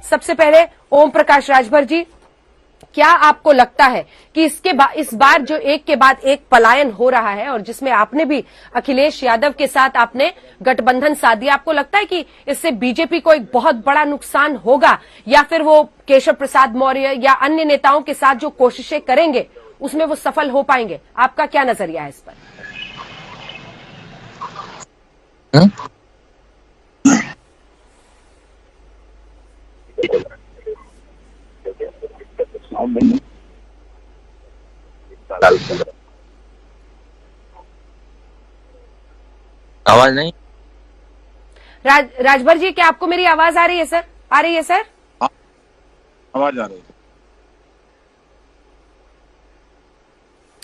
सबसे पहले ओम प्रकाश राजभर जी, क्या आपको लगता है कि इस बार जो एक के बाद एक पलायन हो रहा है और जिसमें आपने भी अखिलेश यादव के साथ आपने गठबंधन साध दिया, आपको लगता है कि इससे बीजेपी को एक बहुत बड़ा नुकसान होगा, या फिर वो केशव प्रसाद मौर्य या अन्य नेताओं के साथ जो कोशिशें करेंगे उसमें वो सफल हो पाएंगे? आपका क्या नजरिया है इस पर? आवाज नहीं? राजभर जी, क्या आपको मेरी आवाज आ रही है सर? आ रही है सर? आवाज आ रही है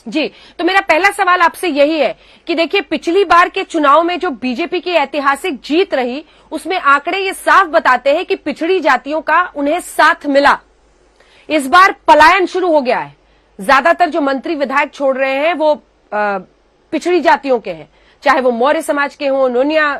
जी। तो मेरा पहला सवाल आपसे यही है कि देखिए, पिछली बार के चुनाव में जो बीजेपी की ऐतिहासिक जीत रही, उसमें आंकड़े ये साफ बताते हैं कि पिछड़ी जातियों का उन्हें साथ मिला। इस बार पलायन शुरू हो गया है। ज्यादातर जो मंत्री विधायक छोड़ रहे हैं वो पिछड़ी जातियों के हैं, चाहे वो मौर्य समाज के हों, नोनिया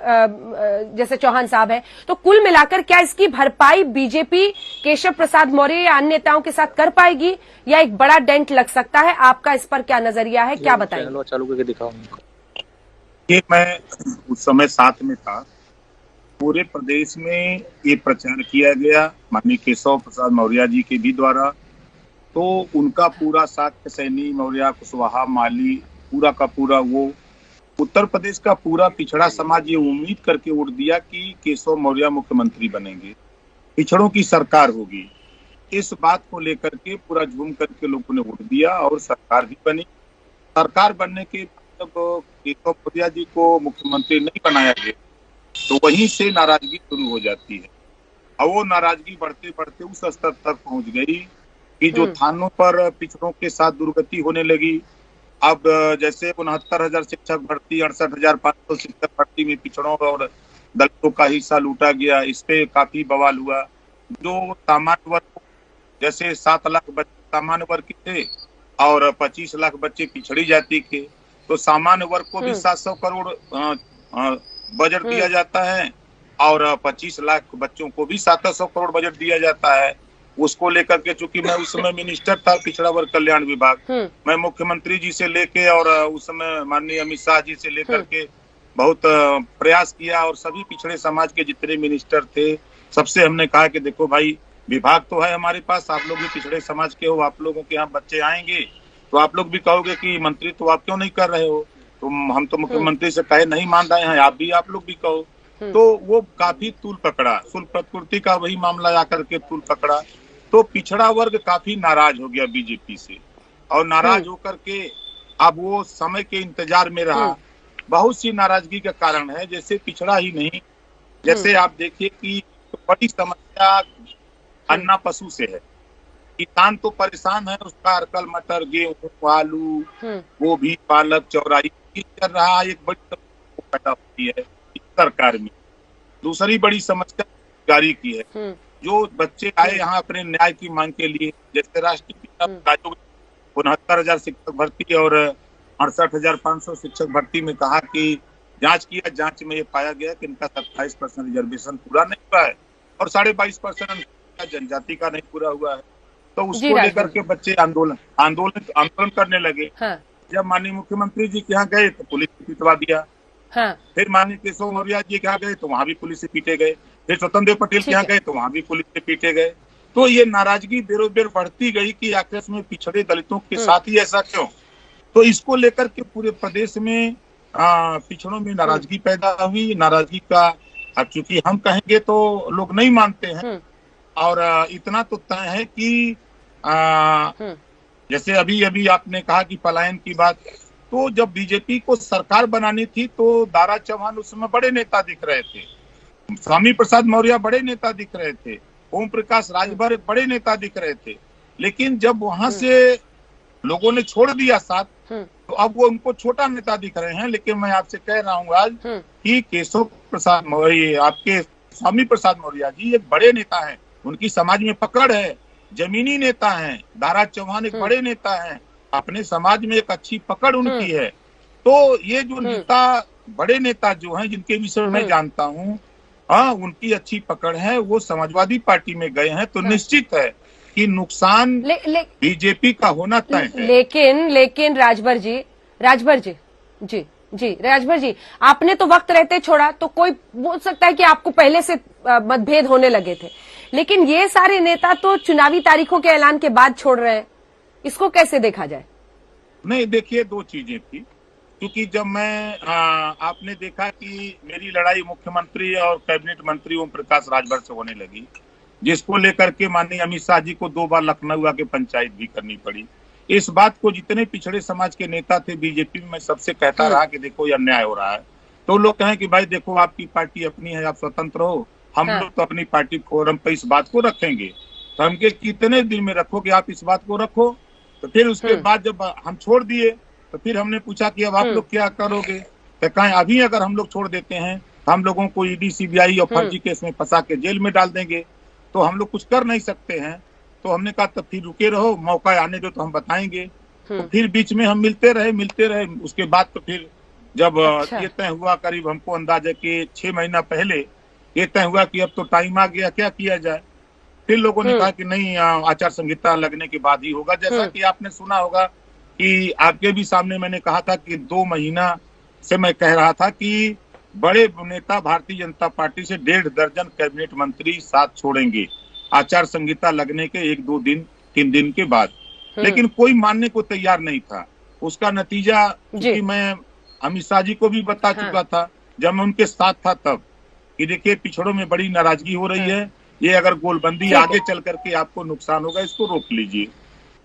जैसे चौहान साहब हैं। तो कुल मिलाकर क्या इसकी भरपाई बीजेपी केशव प्रसाद मौर्य या अन्य नेताओं के साथ कर पाएगी, या एक बड़ा डेंट लग सकता है? आपका इस पर क्या नजरिया है, क्या बताएंगे? चालू करके दिखाओ। ये मैं उस समय साथ में था, पूरे प्रदेश में ये प्रचार किया गया माननीय केशव प्रसाद मौर्य जी के भी द्वारा। तो उनका पूरा साथ, सैनी, मौर्य, कुशवाहा, माली, पूरा का पूरा वो उत्तर प्रदेश का पूरा पिछड़ा समाज ये उम्मीद करके वोट दिया कि केशव मौर्य मुख्यमंत्री बनेंगे, पिछड़ों की सरकार होगी। इस बात को लेकर के पूरा झूम करके लोगों ने वोट दिया और सरकार भी बनी। सरकार बनने के बाद केशव मौर्य जी को मुख्यमंत्री नहीं बनाया गया, तो वहीं से नाराजगी शुरू हो जाती है। और वो नाराजगी बढ़ते बढ़ते उस स्तर तक पहुंच गई कि जो थानों पर पिछड़ों के साथ दुर्गति होने लगी। अब जैसे 69,000 शिक्षक भर्ती, 68,500 शिक्षक भर्ती में पिछड़ों और दलितों का हिस्सा लूटा गया, इस पे काफी बवाल हुआ। जो सामान्य वर्ग, जैसे 7 लाख बच्चे सामान्य वर्ग के थे और 25 लाख बच्चे पिछड़ी जाति के, तो सामान्य वर्ग को भी 700 करोड़ बजट दिया जाता है और 25 लाख बच्चों को भी 700 करोड़ बजट दिया जाता है। उसको लेकर के, चूंकि मैं उस समय मिनिस्टर था पिछड़ा वर्ग कल्याण विभाग, मैं मुख्यमंत्री जी से लेके और उस समय माननीय अमित शाह जी से लेकर के बहुत प्रयास किया और सभी पिछड़े समाज के जितने मिनिस्टर थे सबसे हमने कहा कि देखो भाई, विभाग तो है हमारे पास, आप लोग भी पिछड़े समाज के हो, आप लोगों के यहाँ बच्चे आएंगे तो आप लोग भी कहोगे कि मंत्री तो आप क्यों नहीं कर रहे हो, तो हम तो मुख्यमंत्री से कहे नहीं मान रहे हैं, आप लोग भी कहो। तो वो काफी तूल पकड़ा, सुल प्रकृति का वही मामला आकर के तूल पकड़ा। तो पिछड़ा वर्ग काफी नाराज हो गया बीजेपी से, और नाराज होकर के अब वो समय के इंतजार में रहा। बहुत सी नाराजगी का कारण है, जैसे पिछड़ा ही नहीं, जैसे आप देखिए कि बड़ी समस्या अन्ना पशु से है। किसान तो परेशान है, उसका अरकल, मटर, गेहूं, आलू, गोभी, पालक, चौराई कर रहा, एक बड़ी पैदा होती है सरकार में। दूसरी बड़ी समस्या रोजगारी की है। जो बच्चे आए यहाँ अपने न्याय की मांग के लिए, जैसे राष्ट्रीय 69,000 शिक्षक भर्ती और 68,500 शिक्षक भर्ती में कहा कि जांच किया, जांच में ये पाया गया कि इनका 27% रिजर्वेशन पूरा नहीं हुआ है और 22.5% जनजाति का नहीं पूरा हुआ है। तो उसको लेकर के बच्चे आंदोलन करने लगे। जब माननीय मुख्यमंत्री जी के यहाँ गए तो पुलिस ने पिटवा दिया। फिर माननीय केशव मौर्य जी के यहाँ गए तो वहां भी पुलिस से पीटे गए। फिर स्वतंत्र देव पटेल के यहाँ गए तो वहां भी पुलिस से पीटे गए। तो ये नाराजगी बेरोबेर बढ़ती गई कि आखिर में पिछड़े दलितों के साथ ही ऐसा क्यों। तो इसको लेकर के पूरे प्रदेश में पिछड़ों में नाराजगी पैदा हुई। नाराजगी का अब चूंकि हम कहेंगे तो लोग नहीं मानते हैं, और इतना तो तय है कि जैसे अभी आपने कहा कि पलायन की बात, तो जब बीजेपी को सरकार बनानी थी तो दारा चौहान उस समय बड़े नेता दिख रहे थे, स्वामी प्रसाद मौर्य बड़े नेता दिख रहे थे, ओम प्रकाश राजभर बड़े नेता दिख रहे थे। लेकिन जब वहां से लोगों ने छोड़ दिया साथ, तो अब वो उनको छोटा नेता दिख रहे हैं। लेकिन मैं आपसे कह रहा हूँ आज कि केशव प्रसाद मौर्य, आपके स्वामी प्रसाद मौर्य जी एक बड़े नेता हैं, उनकी समाज में पकड़ है, जमीनी नेता हैं। दारा चौहान एक बड़े नेता हैं, अपने समाज में एक अच्छी पकड़ उनकी है। तो ये जो नेता, बड़े नेता जो हैं, जिनके विषय में मैं जानता हूँ, हाँ, उनकी अच्छी पकड़ है, वो समाजवादी पार्टी में गए हैं, तो निश्चित है कि नुकसान बीजेपी का होना तय है। लेकिन राजभर जी, आपने तो वक्त रहते छोड़ा, तो कोई बोल सकता है कि आपको पहले से मतभेद होने लगे थे, लेकिन ये सारे नेता तो चुनावी तारीखों के ऐलान के बाद छोड़ रहे हैं, इसको कैसे देखा जाए? नहीं, देखिए, दो चीजें थी, क्योंकि जब मैं आपने देखा कि मेरी लड़ाई मुख्यमंत्री और कैबिनेट मंत्री ओम प्रकाश राजभर से होने लगी, जिसको लेकर के माननीय अमित शाह जी को 2 बार लखनऊ आके पंचायत भी करनी पड़ी। इस बात को जितने पिछड़े समाज के नेता थे बीजेपी में, सबसे कहता रहा कि देखो ये अन्याय हो रहा है, तो लोग कहें कि भाई देखो आपकी पार्टी अपनी है, आप स्वतंत्र हो, हम लोग तो अपनी पार्टी फोरम पे इस बात को रखेंगे। तो हम के कितने दिन में रखोगे आप इस बात को रखो। तो फिर उसके बाद जब हम छोड़ दिए, तो फिर हमने पूछा कि अब आप लोग क्या करोगे? तो कहें अभी अगर हम लोग छोड़ देते हैं, हम लोगों को ईडी सीबीआई और फर्जी केस में फंसा के जेल में डाल देंगे, तो हम लोग कुछ कर नहीं सकते हैं। तो हमने कहा तब फिर रुके रहो, मौका आने दो तो हम बताएंगे। तो फिर बीच में हम मिलते रहे। उसके बाद तो फिर जब ये तय हुआ, करीब हमको अंदाजा के 6 महीना पहले ये तय हुआ कि अब तो टाइम आ गया, क्या किया जाए। फिर लोगों ने कहा कि नहीं, आचार संहिता लगने के बाद ही होगा। जैसा कि आपने सुना होगा कि आपके भी सामने मैंने कहा था कि 2 महीना से मैं कह रहा था कि बड़े नेता भारतीय जनता पार्टी से 1.5 दर्जन कैबिनेट मंत्री साथ छोड़ेंगे आचार संहिता लगने के 1-2 दिन 3 दिन के बाद, लेकिन कोई मानने को तैयार नहीं था। उसका नतीजा कि मैं अमित शाह जी को भी बता चुका था जब मैं उनके साथ था तब, कि देखिए पिछड़ों में बड़ी नाराजगी हो रही है, ये अगर गोलबंदी आगे चल करके आपको नुकसान होगा, इसको रोक लीजिए।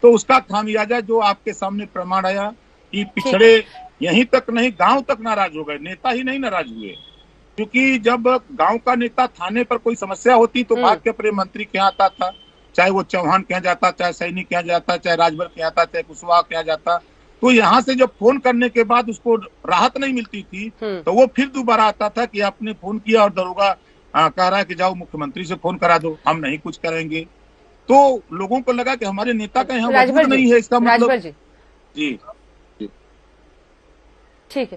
तो उसका खामियाजा जो आपके सामने प्रमाण आया कि पिछड़े यहीं तक नहीं, गांव तक नाराज हो गए, नेता ही नहीं नाराज हुए। क्योंकि जब गांव का नेता थाने पर कोई समस्या होती तो भाग के अपने मंत्री के यहाँ आता था, चाहे वो चौहान के यहाँ जाता, चाहे सैनी के यहाँ जाता, चाहे राजभर के यहाँ आता, चाहे कुशवाहा के यहाँ जाता। तो यहाँ से जब फोन करने के बाद उसको राहत नहीं मिलती थी, तो वो फिर दोबारा आता था कि आपने फोन किया और दरोगा कह रहा है कि जाओ मुख्यमंत्री से फोन करा दो, हम नहीं कुछ करेंगे। तो लोगों को लगा कि हमारे नेता का यहाँ वजूद नहीं है, इसका मतलब। जी, ठीक है।